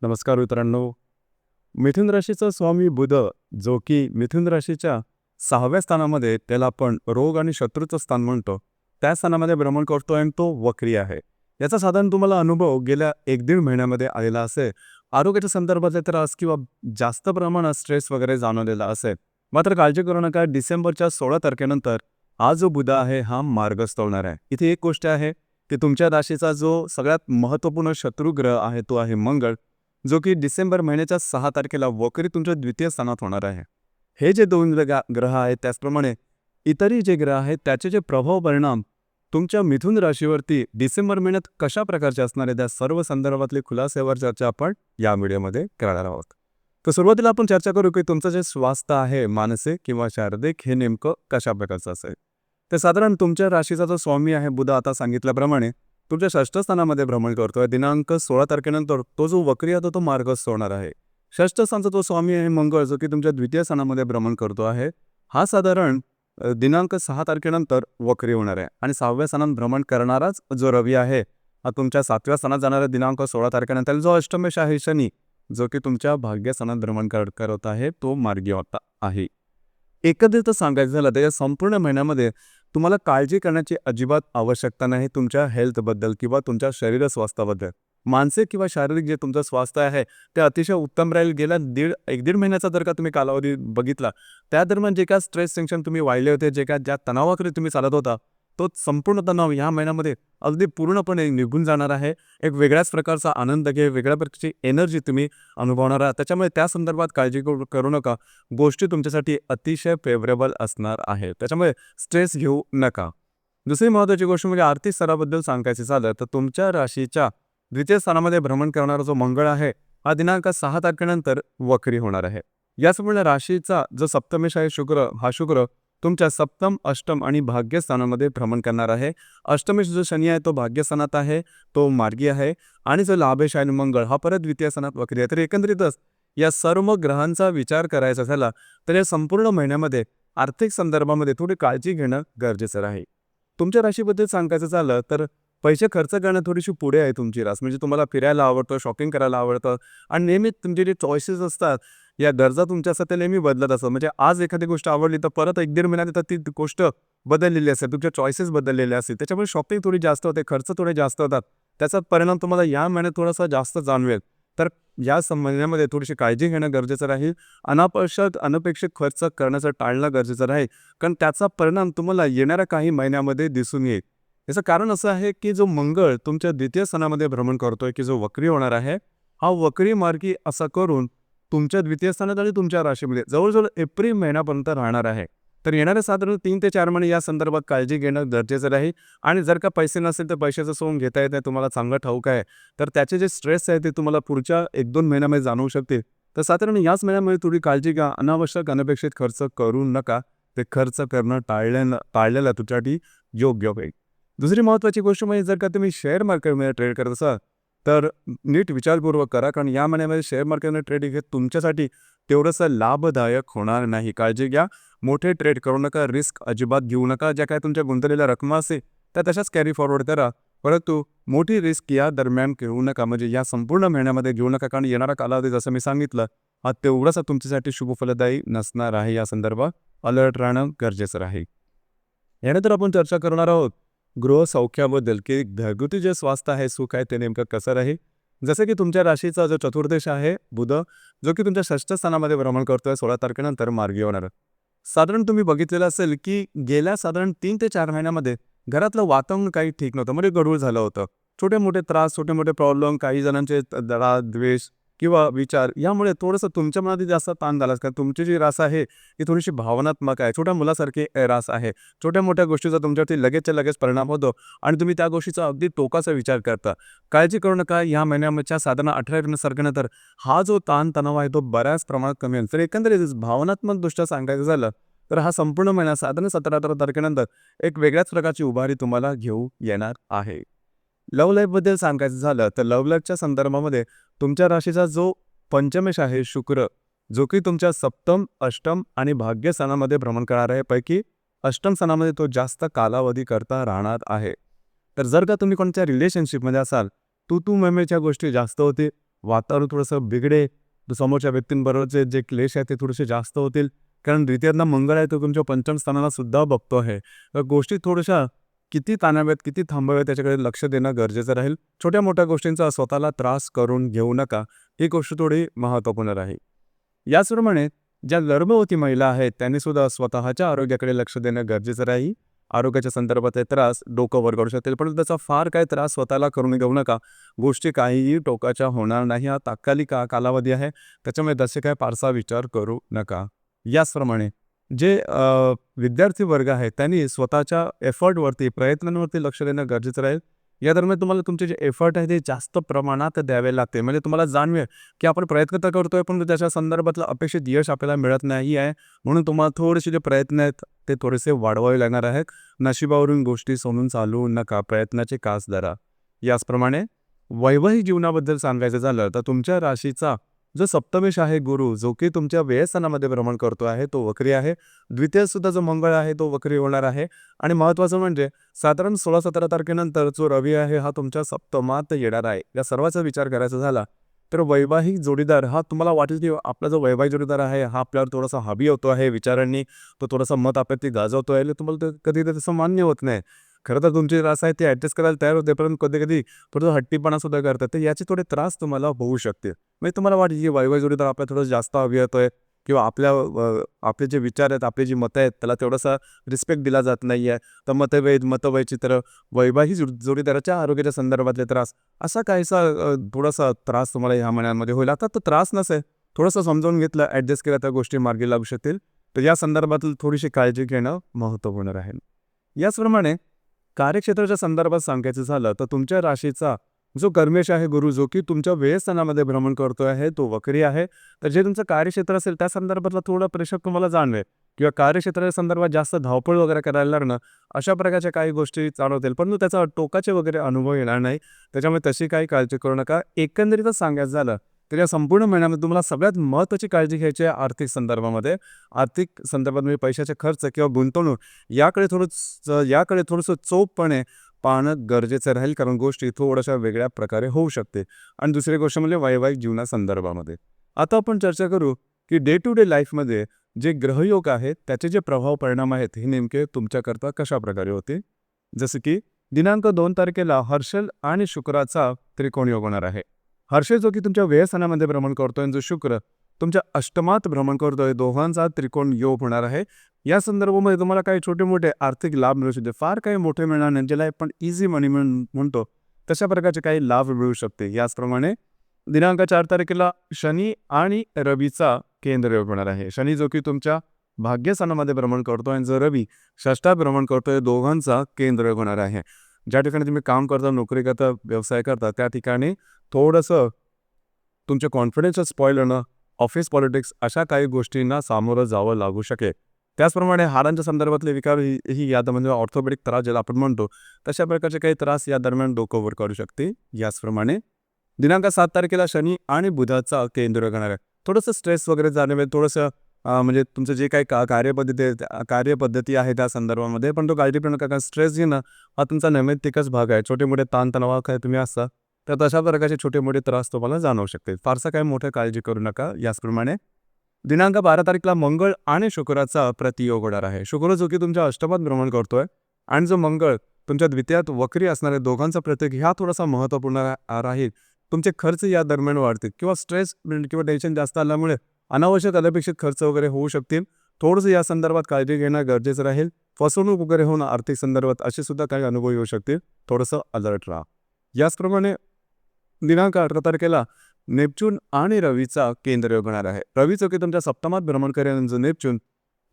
नमस्कार मित्रांनो. मिथुन राशीचा स्वामी बुध, जो की मिथुन राशीच्या 6व्या स्थानामध्ये, त्याला आपण रोग आणि शत्रूचं स्थान म्हणतो, त्या स्थानामध्ये भ्रमण करतोय आणि तो वक्री आहे. याचा साधारण तुम्हाला अनुभव गेल्या 1-1.5 महिन्यामध्ये आलेला असेल. आरोग्याच्या संदर्भातले त्रास किंवा जास्त प्रमाणात स्ट्रेस वगैरे जाणवलेला असेल. मात्र काळजी करू नका, डिसेंबरच्या 16 तारखेनंतर हा जो बुध आहे हा मार्गस्थ होणार आहे. इथे एक गोष्ट आहे की तुमच्या राशीचा जो सगळ्यात महत्त्वपूर्ण शत्रुग्रह आहे तो आहे मंगळ, जो की डिसेंबर महिन्याच्या 6 तारखेला वक्री तुमच्या द्वितीय स्थानात होणार आहे. हे जे 2 ग्रह आहेत, त्याचप्रमाणे इतरही जे ग्रह आहेत त्याचे जे प्रभाव परिणाम तुमच्या मिथुन राशीवरती डिसेंबर महिन्यात कशा प्रकारचे असणार आहे, त्या सर्व संदर्भातली खुलासेवर चर्चा आपण या व्हिडिओमध्ये करणार आहोत. तर सुरुवातीला आपण चर्चा करू की तुमचं जे स्वास्थ्य आहे, मानसिक किंवा शारीरिक, हे नेमकं कशा प्रकारचं असेल. तर साधारण तुमच्या राशीचा जो स्वामी आहे बुध, आता सांगितल्याप्रमाणे तुमच्या 6ष्ठ स्थानामध्ये भ्रमण करतोय. दिनांक 16 तारखेनंतर तो जो वक्री आहे तो मार्गस्थ होणार आहे. 6ष्ठ स्थानचा तो स्वामी आहे मंगळ, जो की तुमच्या द्वितीय स्थानामध्ये भ्रमण करतो आहे. हा साधारण दिनांक 6 तारखेनंतर वक्री होणार आहे आणि 6व्या स्थानात भ्रमण करणाराच जो रवी आहे, हा तुमच्या 7व्या स्थानात जाणार आहे दिनांक 16 तारखेनंतर. जो अष्टमेश आहे शनी, जो की तुमच्या भाग्यस्थानात भ्रमण करत आहे, तो मार्गी होता आहे. एकंदरीत सांगायचं झालं तर या संपूर्ण महिन्यामध्ये तुम्हाला काळजी करण्याची अजिबात आवश्यकता नाही तुमच्या हेल्थबद्दल किंवा तुमच्या शरीर स्वास्थ्याबद्दल. मानसिक किंवा शारीरिक जे तुमचं स्वास्थ्य आहे ते अतिशय उत्तम राहील. गेल्या 1-1.5 महिन्याचा जर का तुम्ही कालावधी बघितला, त्या दरम्यान जे काय स्ट्रेस टेन्शन तुम्ही वाहिले होते, ज्या तणावाखाली तुम्ही चालत होता, तो संपूर्ण तणाव ह्या महिन्यामध्ये अगदी पूर्णपणे निघून जाणार आहे. एक वेगळ्याच प्रकारचा आनंद वेगळ्या प्रकारची एनर्जी तुम्ही अनुभवणार आहात. त्याच्यामुळे त्या संदर्भात काळजी करू नका. गोष्टी तुमच्यासाठी अतिशय फेवरेबल असणार आहे. त्याच्यामुळे स्ट्रेस घेऊ नका. दुसरी महत्त्वाची गोष्ट म्हणजे आर्थिक स्तराबद्दल सांगायचं झालं तर तुमच्या राशीच्या द्वितीय स्थानामध्ये भ्रमण करणारा जो मंगळ आहे, हा दिनांक 6 तारखेनंतर वक्री होणार आहे. याचमुळे राशीचा जो सप्तमेश आहे शुक्र तुमच्या सप्तम, अष्टम आणि भाग्यस्थानामध्ये भ्रमण करणार आहे. अष्टमेश जो शनी आहे तो भाग्यस्थानात आहे, तो मार्गी आहे. आणि जो लाभेश आहे मंगळ, हा परत द्वितीय स्थानात वक्री आहे. तर एकंदरीतच या सर्व ग्रहांचा विचार करायचा झाला तर या संपूर्ण महिन्यामध्ये आर्थिक संदर्भामध्ये थोडी काळजी घेणं गरजेचं राहील. तुमच्या राशीबद्दल सांगायचं झालं तर पैसे खर्च करणं थोडीशी पुढे आहे तुमची रास. म्हणजे तुम्हाला फिरायला आवडतं, शॉपिंग करायला आवडतं आणि नेहमी तुमचे जे चॉईसेस असतात, या गरजा तुमच्या असतात, ते नेहमी बदलत असतात. म्हणजे आज एखादी गोष्ट आवडली तर परत 1-1.5 महिन्यात ती गोष्ट बदललेली असते, तुमच्या चॉईसेस बदललेले असतील. त्याच्यामुळे शॉपिंग थोडी जास्त होते, खर्च थोडे जास्त होतात. त्याचा परिणाम तुम्हाला या महिन्यात थोडासा जास्त जाणवेल. तर या महिन्यामध्ये थोडीशी काळजी घेणं गरजेचं राहील. अनपेक्षित खर्च करण्याचं टाळणं गरजेचं राहील, कारण त्याचा परिणाम तुम्हाला येणाऱ्या काही महिन्यामध्ये दिसून येईल. याचं कारण असं आहे की जो मंगळ तुमच्या द्वितीय स्थानामध्ये भ्रमण करतोय, की जो वक्री होणार आहे, हा वक्री मार्गी असा करून तुमच्या द्वितीय स्थानात आणि तुमच्या राशीमध्ये जवळजवळ एप्रिल महिन्यापर्यंत राहणार आहे. तर येणारे साधारण 3 ते 4 महिने या संदर्भात काळजी घेणं गरजेचं राहील. आणि जर का पैसे नसेल तर पैशाचं सोंग घेता येत नाही, तुम्हाला चांगलं ठाऊक आहे. तर त्याचे जे स्ट्रेस आहे ते तुम्हाला पुढच्या 1-2 महिन्यामध्ये जाणवू शकतील. तर साधारण याच महिन्यामध्ये थोडी काळजी घ्या. अनावश्यक अनपेक्षित खर्च करू नका. ते खर्च करणं टाळलेलं तुमच्यासाठी योग्य होईल. दुसरी महत्त्वाची गोष्ट म्हणजे जर का तुम्ही शेअर मार्केटमध्ये ट्रेड करत असाल तर नीट विचारपूर्वक करा, कारण या महिन्यामध्ये शेअर मार्केटमध्ये ट्रेडिंग हे तुमच्यासाठी तेवढंसं लाभदायक होणार नाही. काळजी घ्या. मोठे ट्रेड करू नका, रिस्क अजिबात घेऊ नका. ज्या काय तुमच्या गुंतवलेल्या रकमा असेल त्या तशाच कॅरी फॉरवर्ड करा, परंतु मोठी रिस्क या दरम्यान घेऊ नका. म्हणजे या संपूर्ण महिन्यामध्ये घेऊ नका, कारण येणारा कालावधी जसं मी सांगितलं हा तेवढासा तुमच्यासाठी शुभफलदायी नसणार आहे. या संदर्भात अलर्ट राहणं गरजेचं राहील. यानंतर आपण चर्चा करणार आहोत गृहसौख्याबद्दल, की घरगुती जे स्वास्थ्य आहे, सुख आहे, ते नेमकं कसं राहील. जसं की तुमच्या राशीचा जो चतुर्दश आहे बुध, जो की तुमच्या 6ष्ठ स्थानामध्ये भ्रमण करतोय, 16 तारखेनंतर मार्गी होणार. साधारण तुम्ही बघितलेलं असेल की गेल्या साधारण 3 ते 4 महिन्यामध्ये घरातलं वातावरण काही ठीक नव्हतं, म्हणजे गढूळ झालं होतं. छोटे मोठे त्रास, छोटे मोठे प्रॉब्लेम, काही जणांचे राग, द्वेष किंवा विचार, यामुळे थोडंसं तुमच्या मनात जास्त ताण झाला. कारण तुमची जी रास आहे ती थोडीशी भावनात्मक आहे, छोट्या मुलासारखी रास आहे. छोट्या मोठ्या गोष्टीचा तुमच्यावरती लगेचच्या लगेच परिणाम होतो आणि तुम्ही त्या गोष्टीचा अगदी टोकाचा विचार करता. काळजी करू नका. या महिन्याच्या साधारण 18 तारखेनंतर हा जो ताणतणाव आहे तो बऱ्याच प्रमाणात कमी होईल. तर एकंदरीत भावनात्मक दृष्ट्या सांगायचं झालं तर हा संपूर्ण महिना साधारण 17-18 तारखेनंतर एक वेगळ्याच प्रकारची उभारी तुम्हाला घेऊ येणार आहे. लव्ह लाईफबद्दल सांगायचं झालं तर लव्ह लाईफच्या संदर्भामध्ये तुमच्या राशीचा जो पंचमेश आहे शुक्र, जो की तुमच्या सप्तम, अष्टम आणि भाग्यस्थानामध्ये भ्रमण करणार आहे. पैकी अष्टम स्थानामध्ये तो जास्त कालावधी करता राहणार आहे. तर जर का तुम्ही कोणत्या रिलेशनशिपमध्ये असाल, तू मैमेच्या गोष्टी जास्त होते, वातावरण थोडंसं बिघडे, समोरच्या व्यक्तींबरोबरचे जे क्लेश आहेत ते थोडेसे जास्त होतील. कारण द्वितीयांना मंगळ आहे तो तुमच्या पंचम स्थानाला सुद्धा बघतो आहे. तर गोष्टी थोड्याशा किती ताणाव्यात, किती थांबाव्यात त्याच्याकडे लक्ष देणं गरजेचं राहील. छोट्या-मोठ्या गोष्टींचा स्वतःला त्रास करून घेऊ नका. ही गोष्ट थोडी महत्त्वपूर्ण राहील. याचप्रमाणे ज्या गर्भवती महिला आहेत त्यांनी सुद्धा स्वतःच्या आरोग्याकडे लक्ष देणं गरजेचं राहील. आरोग्याच्या संदर्भातले त्रास डोकं वर करू शकतील, परंतु त्याचा फार काही त्रास स्वतःला करून घेऊ नका. गोष्टी काहीही टोकाच्या होणार नाही. हा तात्कालिक कालावधी आहे. त्याच्यामुळे तसे काही फारसा विचार करू नका. याचप्रमाणे जे विद्यार्थी वर्ग आहे त्यांनी स्वतःच्या एफर्टवरती, प्रयत्नांवरती लक्ष देणं गरजेचं राहील. या दरम्यान तुम्हाला तुमचे जे एफर्ट आहे ते जास्त प्रमाणात द्यावे लागते. म्हणजे तुम्हाला जाणवेल की आपण प्रयत्न तर करतोय, पण त्याच्या संदर्भातलं अपेक्षित यश आपल्याला मिळत नाही आहे. म्हणून तुम्हाला थोडेसे जे प्रयत्न आहेत ते थोडेसे वाढवावे लागणार आहेत. नशिबावरून गोष्टी सोडून चालू नका. प्रयत्नाची कास धरा. याचप्रमाणे वैवाहिक जीवनाबद्दल सांगायचं झालं तर तुमच्या राशीचा जो सप्तमेश आहे गुरु, जो की तुमच्या व्ययस्थानामध्ये भ्रमण करतो आहे, तो वक्री आहे. द्वितीय सुद्धा जो मंगळ आहे तो वक्री होणार आहे. आणि महत्त्वाचं म्हणजे साधारण 16-17 तारखेनंतर जो रवी आहे हा तुमच्या सप्तमात येणार आहे. या सर्वाचा विचार करायचा झाला तर वैवाहिक जोडीदार हा तुम्हाला वाटेल की आपला जो वैवाहिक जोडीदार आहे हा आपल्यावर थोडासा हावी होतो आहे विचारांनी, तो थोडासा मत आपल्यावरती गाजवतो आहे, तुम्हाला ते कधी तसं मान्य होत नाही. खरं तर तुमची रास आहे ती ॲडजस्ट करायला तयार होते, परंतु कधी-कधी थोडंसं हट्टीपणा सुद्धा करतात. तर याचे थोडे त्रास तुम्हाला होऊ शकतील. म्हणजे तुम्हाला वाटेल की वैवाहिक जोडीदार आपल्याला थोडं जास्त हवी येतोय किंवा आपले जे विचार आहेत, आपली जी मतं आहेत त्याला तेवढासा रिस्पेक्ट दिला जात नाही आहे. तर मतवैचित्र, वैवाहिक जोडीदाराच्या आरोग्याच्या संदर्भातले त्रास, असा काहीसा थोडासा त्रास तुम्हाला ह्या महिन्यांमध्ये होईल. आता तो त्रास नसेल, थोडंसं समजावून घेतलं, ॲडजस्ट केलं, त्या गोष्टी मार्गी लागू शकतील. तर या संदर्भातील थोडीशी काळजी घेणं महत्त्वपूर्ण राहील. याचप्रमाणे कार्यक्षेत्राच्या संदर्भात सांगायचं झालं तर तुमच्या राशीचा जो कर्मेश आहे गुरु, जो की तुमच्या व्ययस्थानामध्ये भ्रमण करतो आहे, तो वक्री आहे. तर जे तुमचं कार्यक्षेत्र असेल त्या संदर्भातला थोडा प्रेशर तुम्हाला जाणवेल किंवा कार्यक्षेत्राच्या संदर्भात जास्त धावपळ वगैरे करायला लागणं, अशा प्रकारच्या काही गोष्टी जाणवतील, परंतु त्याचा टोकाचे वगैरे अनुभव येणार नाही. त्याच्यामुळे तशी काही काळजी करू नका. एकंदरीतच सांगायचं झालं तर या संपूर्ण महिन्यामध्ये तुम्हाला सगळ्यात महत्त्वाची काळजी घ्यायची आहे आर्थिक संदर्भामध्ये. आर्थिक संदर्भात म्हणजे पैशाचे खर्च किंवा गुंतवणूक याकडे थोडंसं चोखपणे पाहणं गरजेचं राहील, कारण गोष्टी थोड्याशा वेगळ्या प्रकारे होऊ शकते. आणि दुसरी गोष्ट म्हणजे वैवाहिक जीवनासंदर्भामध्ये आता आपण चर्चा करू की डे टू डे लाईफमध्ये जे ग्रहयोग आहेत त्याचे जे प्रभाव परिणाम आहेत हे नेमके तुमच्याकरता कशा प्रकारे होते. जसं की दिनांक 2 तारखेला हर्षल आणि शुक्राचा त्रिकोण योग होणार आहे. हर्षल जो की तुमच्या व्ययस्थानामध्ये भ्रमण करतोय, जो शुक्र तुमच्या अष्टमात भ्रमण करतोय, दोघांचा त्रिकोण योग होणार आहे. या संदर्भामध्ये तुम्हाला काही छोटे-मोठे आर्थिक लाभ मिळू शकते. फार काही मोठे मिळणार नाही, ज्याला आपण इझी मनी म्हणतो, तशा प्रकारचे काही लाभ मिळू शकते. याचप्रमाणे दिनांक 4 तारखेला शनी आणि रवीचा केंद्र योग होणार आहे. शनी जो की तुमच्या भाग्यस्थानामध्ये भ्रमण करतोय आणि जो रवी षष्ठात भ्रमण करतोय, दोघांचा केंद्र योग होणार आहे. ज्या ठिकाणी तुम्ही काम करता, नोकरी करता, व्यवसाय करता, त्या ठिकाणी थोडंसं तुमचे कॉन्फिडन्स स्पॉईल होणं, ऑफिस पॉलिटिक्स अशा काही गोष्टींना सामोरं जावं लागू शकेल. त्याचप्रमाणे हाडांच्या संदर्भातले विकार ही या म्हणजे ऑर्थोपेडिक त्रास ज्याला आपण म्हणतो, तशा प्रकारचे काही त्रास या दरम्यान डोकं वर करू शकते. याचप्रमाणे दिनांक 7 तारखेला शनी आणि बुधाचा केंद्र होणार आहे. थोडंसं स्ट्रेस वगैरे जाणवेल, थोडंसं म्हणजे तुमचं जे काही कार्यपद्धती आहे त्या संदर्भामध्ये, पण तो काळजी करू नका, कारण स्ट्रेस घेणं हा तुमचा नैमित्तिकच भाग आहे. छोटे-मोठे ताणतणावाखाली तुम्ही असता, तर तशा प्रकारचे छोटे-मोठे त्रास तुम्हाला जाणवू शकतील. फारसा काही मोठ्या काळजी करू नका. याचप्रमाणे दिनांक 12 तारखेला मंगळ आणि शुक्राचा प्रतियोग होणार आहे. शुक्र जो की तुमच्या अष्टमात भ्रमण करतोय आणि जो मंगळ तुमच्या द्वितीयात वक्री असणार आहे, दोघांचा प्रत्येक ह्या थोडासा महत्त्वपूर्ण राहील. तुमचे खर्च या दरम्यान वाढतील किंवा स्ट्रेस किंवा टेन्शन जास्त आल्यामुळे अनावश्यक अनपेक्षित खर्च वगैरे होऊ शकतील. थोडंसं या संदर्भात काळजी घेणं गरजेचं राहील. फसवणूक वगैरे होणं आर्थिक संदर्भात असे सुद्धा काही अनुभव येऊ शकतील. थोडंसं अलर्ट राहा. याचप्रमाणे दिनांक 18 तारखेला नेपच्यून आणि रवीचा केंद्र योग होणार आहे. रवी जो की तुमच्या सप्तमात भ्रमण करेल, जो नेपच्यून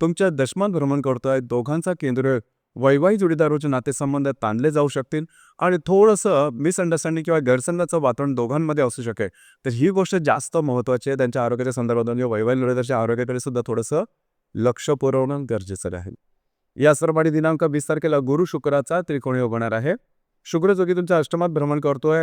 तुमच्या दशमात भ्रमण करतोय, दोघांचा केंद्र वैवाहिक जोडीदाराचे नातेसंबंध ताणले जाऊ शकतील आणि थोडंसं मिसअंडरस्टँडिंग किंवा गैरसमजाचं वातावरण दोघांमध्ये असू शकेल. तर ही गोष्ट जास्त महत्त्वाची आहे. त्यांच्या आरोग्याच्या संदर्भात म्हणजे वैवाहिक जोडीदाराच्या आरोग्याकडे सुद्धा थोडंसं लक्ष पुरवणं गरजेचं राहील. याचप्रमाणे दिनांक 20 तारखेला गुरु शुक्राचा त्रिकोण योग होणार आहे. शुक्र जो की तुमच्या अष्टमात भ्रमण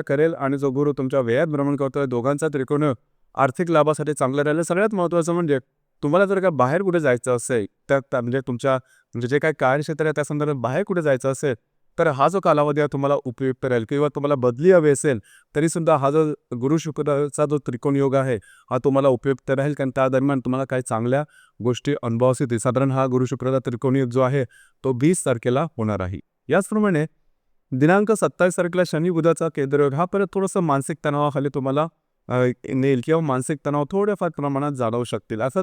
करेल आणि जो गुरु तुमच्या व्ययात भ्रमण करतोय, दोघांचा त्रिकोण आर्थिक लाभासाठी चांगलं राहिलं. सगळ्यात महत्त्वाचं म्हणजे तुम्हाला जर का बाहेर कुठे जायचं असेल, म्हणजे तुमच्या म्हणजे जे काही कार्यक्षेत्र आहे त्या संदर्भात बाहेर कुठे जायचं असेल, तर हा जो कालावधी आहे तुम्हाला उपयुक्त राहील किंवा तुम्हाला बदली हवी असेल तरीसुद्धा हा जो गुरु शुक्राचा जो त्रिकोण योग आहे हा तुम्हाला उपयुक्त राहील, कारण त्या दरम्यान तुम्हाला काही चांगल्या गोष्टी अनुभवास येतील. साधारण हा गुरु शुक्राचा त्रिकोण योग जो आहे तो 20 तारखेला होणार आहे. याचप्रमाणे दिनांक 27 तारखेला शनी बुधाचा केंद्रयोग हा परत थोडंसं मानसिक तणावाखाली तुम्हाला नेईल किंवा मानसिक तणाव थोड्याफार प्रमाणात जाणवू शकतील. असं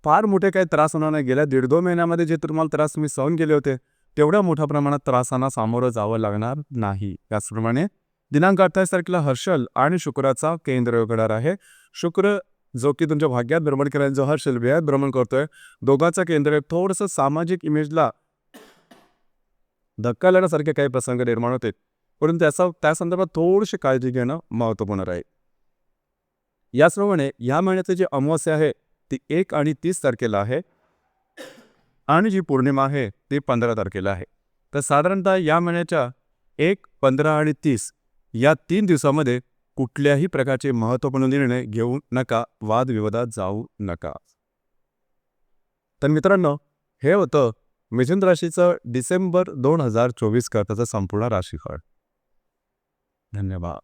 फार मोठे काही त्रास होणार नाही. गेल्या 1.5-2 महिन्यामध्ये जे तुम्हाला त्रास तुम्ही सहन केले होते तेवढ्या मोठ्या प्रमाणात त्रासांना सामोरं जावं लागणार नाही. त्याचप्रमाणे दिनांक 28 तारखेला हर्षल आणि शुक्राचा केंद्रयोग होणार आहे. शुक्र जो की तुमच्या भाग्यात भ्रमण करायला जो हर्षल व्ययात भ्रमण करतोय, दोघांचा केंद्रयोग थोडंसं सामाजिक इमेजला धक्का लागण्यासारखे काही प्रसंग निर्माण होते, परंतु त्या संदर्भात थोडीशी काळजी घेणं महत्त्वपूर्ण राहील. याचप्रमाणे या महिन्याची जी अमावास्या आहे ती 1 आणि 30 तारखेला आहे आणि जी पौर्णिमा आहे ती 15 तारखेला आहे. तर साधारणतः या महिन्याच्या 1, 15 आणि 30 या 3 दिवसामध्ये कुठल्याही प्रकारचे महत्त्वपूर्ण निर्णय घेऊ नका, वादविवादात जाऊ नका. तर मित्रांनो, हे होतं मिथुन राशीचं डिसेंबर 2024 करताचं संपूर्ण राशीफळ. धन्यवाद.